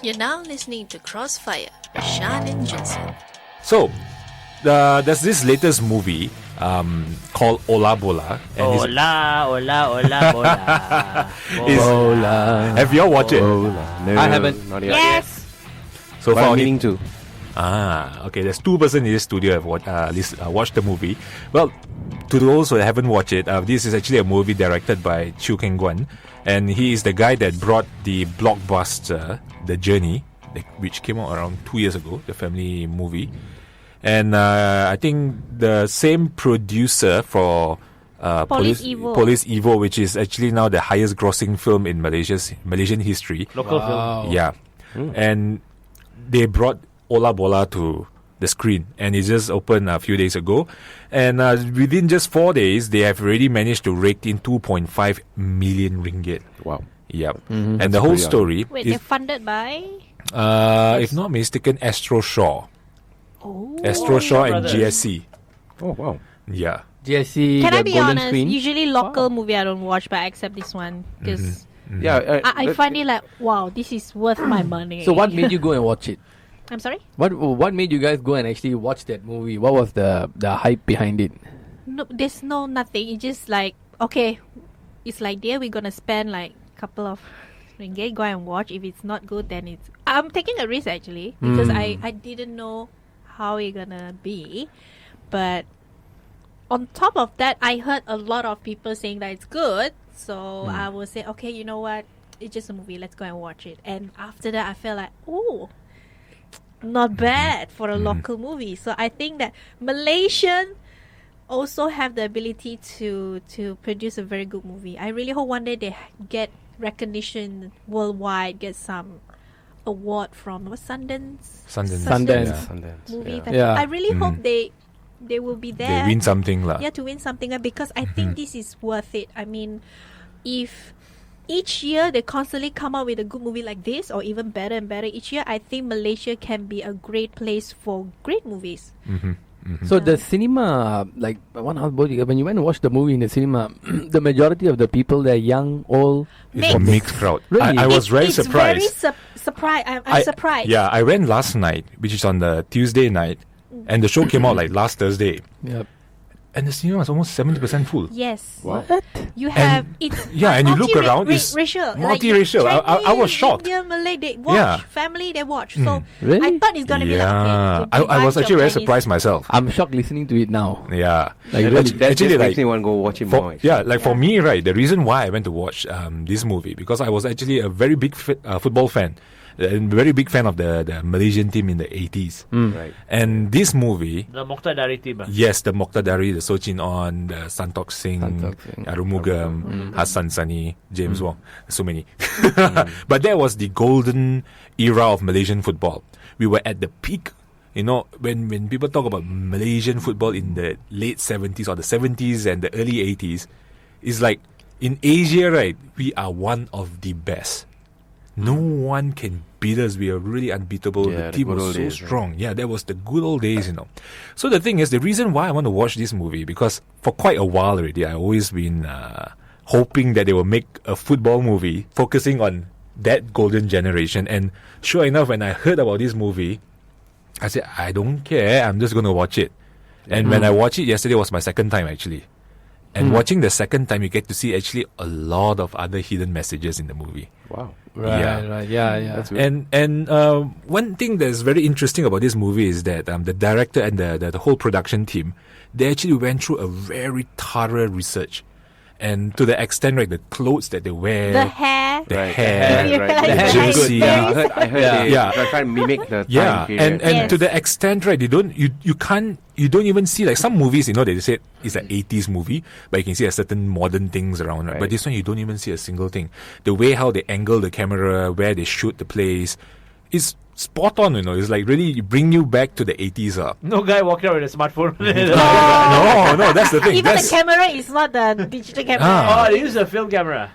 You're now listening to Krossfire, Shan and Jun Sern. So, there's this latest movie called Ola Bola. And Ola Bola. have you all watched it? No, I haven't. Not yet. Yes. So But far, I'm meaning to. okay. There's 2 persons in this studio have watched the movie. Well, to those who haven't watched it, this is actually a movie directed by Chiu Keng Guan, and he is the guy that brought the blockbuster The Journey, which came out around 2 years ago, the family movie. And I think the same producer for Police Evo. Police Evo, which is actually now the highest grossing film in Malaysian history. Local film. Yeah. And they brought Ola Bola to the screen, and it just opened a few days ago. And within just 4 days, they have already managed to rake in 2.5 million ringgit. Wow. Yep. And the whole pretty story Wait, is, they're funded by? if not mistaken, Astro Shaw. Oh. Astro Shaw and Brothers. GSC. Oh, wow. Yeah. GSC, Can the I be golden honest? screen. Usually local movie I don't watch, but I accept this one because Yeah. I find it like, wow, this is worth my money. So what made you go and watch it? I'm sorry? What made you guys go and actually watch that movie? What was the hype behind it? No, there's no nothing. It's just like, okay, it's like there we're gonna spend like a couple of ringgit, go and watch. If it's not good, then it's. I'm taking a risk actually because I didn't know how it's gonna be, but on top of that, I heard a lot of people saying that it's good. So I will say, okay, you know what? It's just a movie. Let's go and watch it. And after that, I felt like, oh, not bad for a local movie. So I think that Malaysian also have the ability to produce a very good movie. I really hope one day they get recognition worldwide, get some award from Sundance. Sundance. movie. Yeah. Festival. Yeah. I really hope they will be there. They win something lah. Yeah, to win something because I think this is worth it. I mean, if each year they constantly come out with a good movie like this or even better and better each year, I think Malaysia can be a great place for great movies. So the cinema, like one hour when you went and watched the movie in the cinema, the majority of the people they're young, old. It's a mixed crowd. Really? I was very it's surprised. Very surprised. I'm surprised. Yeah, I went last night, which is on the Tuesday night, and the show came out like last Thursday, Yep. and the cinema was almost 70% full. Yes. Wow. You have And- it's yeah, and you look around, it's racial. multiracial. I was Chinese, shocked. Indian, Malay, they watch. Yeah. Family, they watch. So Really? I thought it's gonna be like, Yeah, okay, I was bunch of actually very Chinese. surprised myself. I'm shocked listening to it now. Yeah, Like, That, really, that actually, just like, makes me want to go watch it more. Actually. for me, right, the reason why I went to watch this movie, because I was actually a very big football fan, and very big fan of the Malaysian team in the 80s. Right. And this movie, The Mokhtar Dari team. yes, the Moqtadari, the Sochin On, the Santok Singh, Santok Singh. Arumugam, Hassan Sani, James Wong, so many. But that was the golden era of Malaysian football. We were at the peak. You know, when people talk about Malaysian football in the late 70s or the 70s and the early 80s, it's like in Asia, right, we are one of the best. No one can beat us. We are really unbeatable. Yeah, The the team good was old so days, strong. Yeah, that was the good old days, you know. So the thing is, the reason why I want to watch this movie, because for quite a while already, I've always been hoping that they will make a football movie focusing on that golden generation. And sure enough, when I heard about this movie, I said, I don't care. I'm just going to watch it. And when I watched it yesterday, was my second time actually. And watching the second time, you get to see actually a lot of other hidden messages in the movie. Wow. Right. Yeah. That's good. And one thing that's very interesting about this movie is that the director and the whole production team, they actually went through a very thorough research. And to the extent, right, the clothes that they wear, The hair. the Right, hair, the hair. the The hair is jersey. very I heard Yeah. they Yeah. they're trying to mimic the Yeah, time period. and Yes. to the extent, right, you don't even see, like some movies, you know, they said it's an 80s movie, but you can see a certain modern things around, right? Right. But this one, you don't even see a single thing. The way how they angle the camera, where they shoot the place, is spot on, you know. It's like really bring you back to the 80s. No guy walking around with a smartphone. No, that's the thing. Even That's, the camera is not the digital camera. Ah. they use a film camera.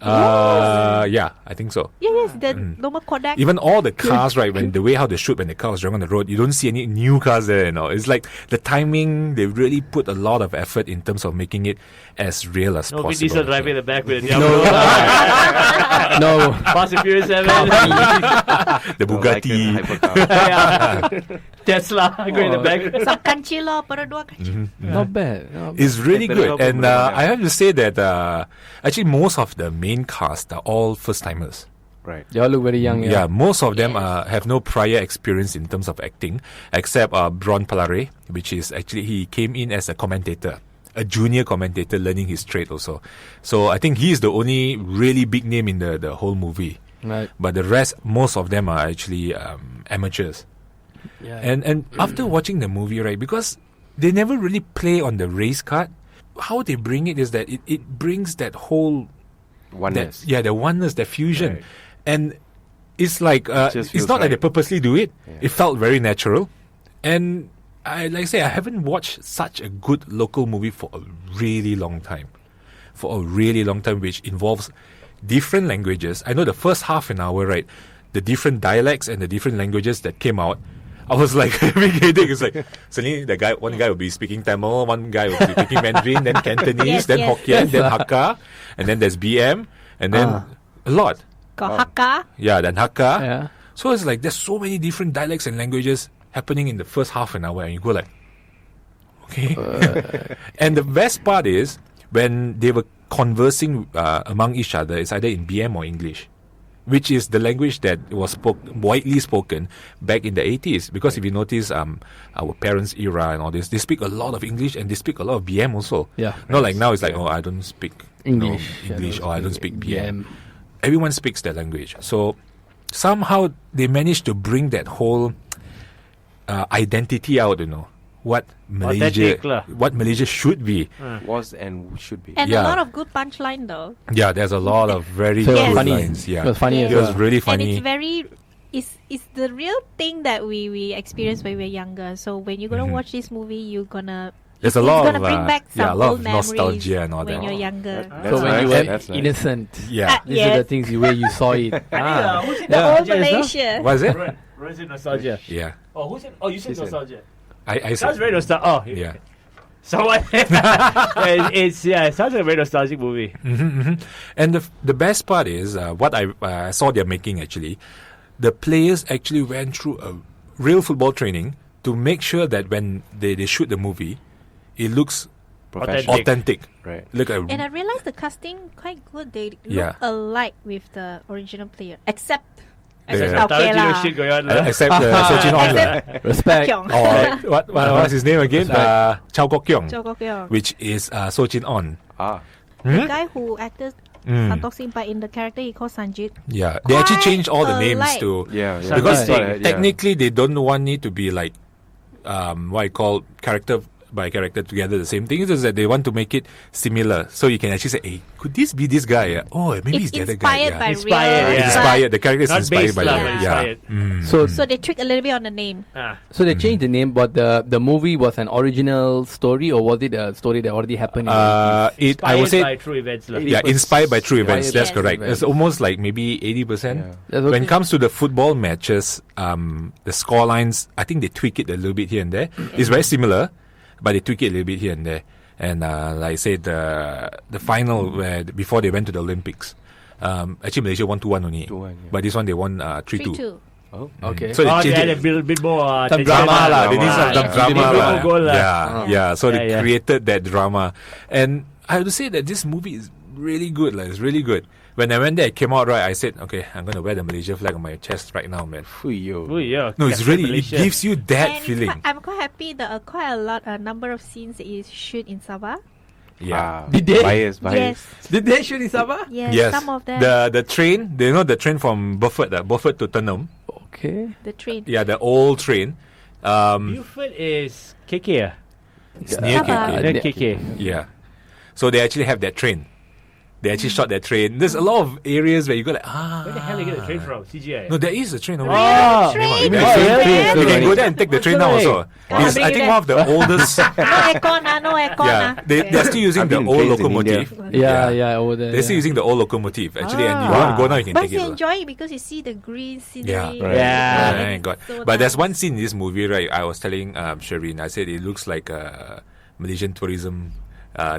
yeah, I think so. Yes, the normal Kodak. Even all the cars, right, when the way how they shoot when the car was driving on the road, you don't see any new cars there, you know. It's like the timing, they really put a lot of effort in terms of making it as real as possible. Diesel driving in the back with a No. No. Fast and Furious 7. The Bugatti. Yeah. Tesla going in the back. Some kanchi lo, pero dua kanchi. Not bad. Not bad. It's really good. And I have to say that actually most of the main cast are all first timers. Right. They all look very young. Yeah, most of them have no prior experience in terms of acting, except Bron Palare, which is actually he came in as a commentator, a junior commentator learning his trade also. So I think he's the only really big name in the whole movie. Right. But the rest, most of them are actually amateurs. Yeah. And after watching the movie, right, because they never really play on the race card, how they bring it is that it brings that whole Oneness. the oneness, the fusion. Right. And it's like just it's feels not like they right. purposely do it. Yeah. It felt very natural. And I haven't watched such a good local movie for a really long time. Which involves different languages. I know the first half an hour, right, the different dialects and the different languages that came out, I was like having a headache. It's like suddenly one guy will be speaking Tamil, one guy will be speaking Mandarin, then Cantonese, Yes, then yes. Hokkien, then Hakka, and then there's BM, and then a lot. Got Hakka. Yeah, then Hakka. Yeah. So it's like there's so many different dialects and languages happening in the first half an hour, and you go like, okay. And the best part is when they were conversing among each other, it's either in BM or English, which is the language that was widely spoken back in the 80s. Because if you notice, our parents' era and all this, they speak a lot of English and they speak a lot of BM also. Yeah. Not like now, it's like, oh, I don't speak English. English, Yeah, or I don't speak BM. Everyone speaks that language. So somehow they managed to bring that whole identity out, what Authentic lah. Malaysia should be. Was and should be. And Yeah. a lot of good punchline though. Yeah, there's a lot of very So it good was funny. lines. Yeah, It was funny as It was well. really And funny. it's very it's the real thing that we experienced when we were younger. So when you're gonna watch this movie, you're gonna There's a it's lot gonna of bring back some a lot old of memories nostalgia and all when that. you're younger. That's So when nice. you were That's nice. innocent, Yeah, these are Yes. the things the way you saw it. Who's in The the old Nostalgia as well? Malaysia. was it? Where's in Nostalgia? Yeah, Oh, who's in? Oh, you said She said. Nostalgia. I Sounds said. very nostalgic. Oh, Yeah. Someone. It sounds like a very nostalgic movie. And the best part is what I saw they're making actually. The players actually went through a real football training to make sure that when they shoot the movie, it looks Professional. authentic. Right. Look at And I realized the casting quite good. They look Yeah. alike with the original player, except Yeah. okay Tarantino lah. shit going on. lah. except Sochin On. Respect. Kyong. Or what's his name again? Chow Kok Kyong, Chow Kok Yeong. which is Sochin On. Ah. The guy who acted Mm. Santok Singh, but in the character he called Sanjit. Yeah, they actually Quite changed all the names alike. to Yeah. yeah. because Right. technically they don't want it to be like what I call character by character together the same thing. It's just that they want to make it similar, so you can actually say, "Hey, could this be this guy? Oh, maybe It's he's the other guy." inspired by Inspired, real. yeah. Inspired. The character is Not inspired based by lah, the but yeah. inspired. So they tricked a little bit on the name. So they changed the name, but the movie was an original story, or was it a story that already happened? In the 80s? I would Inspired by say true events. lah. yeah, inspired by true events. That's Yes. correct. It's almost like maybe 80%. Yeah. That's When okay. it comes to the football matches, the score lines, I think they tweak it a little bit here and there. It's very similar, but they tweak it a little bit here and there. And like I said, the final where before they went to the Olympics, actually Malaysia won 2-1 only. 2-1, yeah. But this one they won 3-2. 3-2. Oh. Okay. So they They changed had a it. bit more Some tension drama lah. Lah, they need some Yeah. drama They need lah. more goal lah. Yeah. So they Yeah. created that drama. And I have to say that this movie is really good. Like, it's really good. When I went there, it came out right, I said, okay, I'm going to wear the Malaysia flag on my chest right now, man. Fuyo. Oh, yeah. No, it's Captain really, Malaysia. it gives you that And it's feeling. I'm quite happy that quite a number of scenes is shoot in Sabah. Yeah. Did they? Bias. Yes, Did they shoot in Sabah? yes, Yes. some of them. The train, they know the train from Beaufort to Turnham. Okay. The train. Yeah, the old train. Buford is KK. It's near Sabah. KK. Then KK. Yeah. So they actually have that train. They actually shot that train. There's a lot of areas where you go like, Where the hell did they get the train from? CGI. No, there is a train over Real there. train. Maybe Real the same train. train. You can Really? go there and take the train now also. Wow. It's, I Bring think, it one of the oldest. No aircon, no aircon. Yeah, they're still using I've the been in old trains in locomotive. Yeah, over there. They're still yeah. using the old locomotive actually, and you Ah. want to go now, you can But take you it. enjoy it because you see the green scenery. Yeah. Right. Yeah. Oh my God. So But there's nice. one scene in this movie, right? I was telling Shereen, I said it looks like Malaysian tourism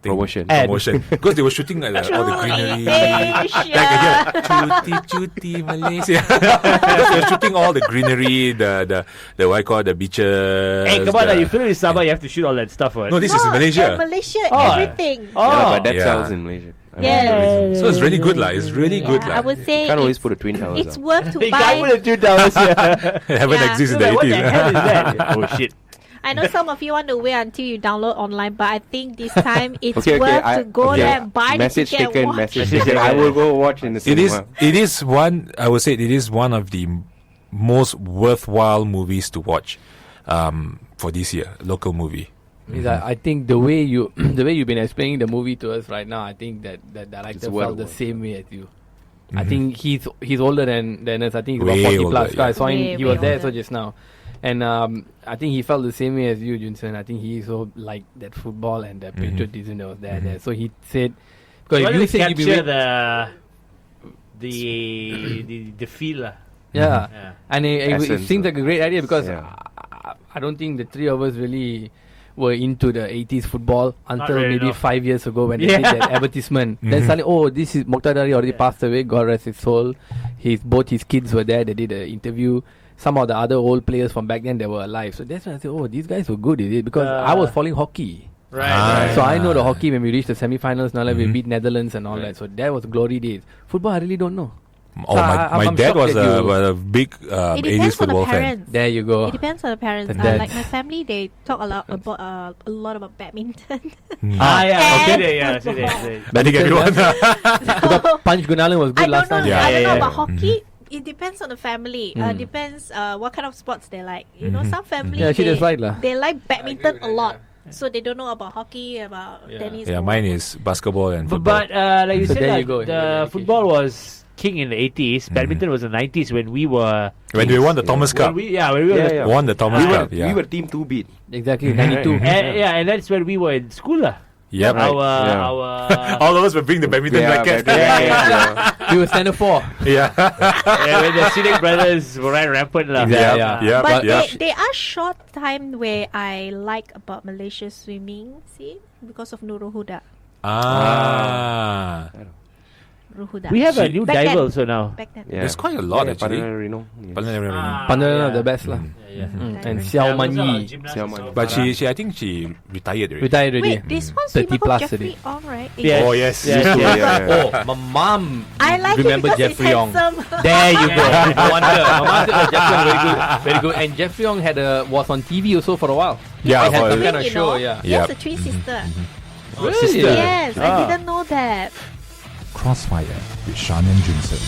Promotion. promotion because they were shooting at all the greenery. Cuti Malaysia. Because they were shooting all the greenery, the what I call the beaches. Hey, come on, you film in Sabah, you have to shoot all that stuff. Right? No, this is in Malaysia. Malaysia, Oh. everything. Yeah, but that Yeah. sells in Malaysia. Yes. So it's really good lah. It's really good I lah. would say Can't always it's, put a twin towers it's up. worth to You can't put buy. a $2 here. It haven't Yeah. existed Like, in what the the 80s. hell is that? Oh shit. I know some of you want to wait until you download online, but I think this time it's Okay, worth I- to go okay. there and buy Message the ticket taken, and watch. message taken. I will go watch in the It is. cinema. It is one. I would say it is one of the most worthwhile movies to watch for this year. Local movie. I think the way you the way you've been explaining the movie to us right now, I think that director It's worth felt the watching. same way as you. I think he's older than us. I think he's about Way 40 plus. older, I saw him. Way, He way was there older. so just now, and I think he felt the same way as you, Jun Sern. I think he so like that football and the patriotism that was there. So he said, because Why you don't we said you'd be capture the feel lah. yeah. Yeah. And it Essence seems of- like a great idea because Yeah. I don't think the three of us really were into the 80s football until really, maybe no. 5 years ago when they did Yeah. that advertisement. Then suddenly, this is Moqtadari already passed away, God rest his soul. Both his kids were there, they did an interview. Some of the other old players from back then, they were alive. So that's when I said, these guys were good, is it? Because I was following hockey. Right. So I know the hockey when we reached the semi-finals, now we beat Netherlands and all that. So that was glory days. Football, I really don't know. Oh, So my I'm dad shocked was that you- a big It 80s depends on the football fan. parents. There you go. It depends on the parents. And that's- Like my family, they talk a lot about badminton. Yeah. And Okay, yeah. football. I think everyone. Because Punch Gunalan was I good don't last know. time. Yeah, I don't know yeah. about hockey. It depends on the family. Depends what kind of sports they like. You know, some families Yeah, actually that's right lah. they like badminton a lot, so they don't know about hockey, about tennis. Yeah, or mine what. is basketball and football. But like you So said, there like, you go. the Yeah, football was king in the 80s. Badminton was the 90s when we were. When we won the Thomas When Cup, we were. Yeah, yeah. won the Thomas We Cup. were, Yeah. we were team 2 beat. Exactly, 92. And that's when we were in school lah. Yep. Right. Our All of us will bring the badminton rackets. We were standard 4. Yeah. when the Zodiac brothers were right rampant lah. Exactly. Yep. Yeah. Yep. But Yep. there are short time where I like about Malaysia swimming. See, because of Nurul Huda. Nurul Huda. We have a new Back diver then. also now. Back then. Yeah. There's quite a lot, actually. Yes. Pandana the best lah. Yeah. And Xiao Man Yi. Xiao Man Yi. But I think she retired already. Retired already. Wait, this one 30 swimmer plus called Jeffrey already. Ong, right? Yes. Oh yes. Yes. Yeah, yeah. Oh, my mom I like remember him because Jeffrey he's Ong. handsome. There you go. No wonder. My mom said, Jeffrey Ong very good. Very good. And Jeffrey Ong was on TV also for a while. Yeah, They had for- some kind of You show, know? yeah. Yes, Yep. the twin sister. Really? Yes, I didn't know that. Krossfire with Shan and Jun Sern.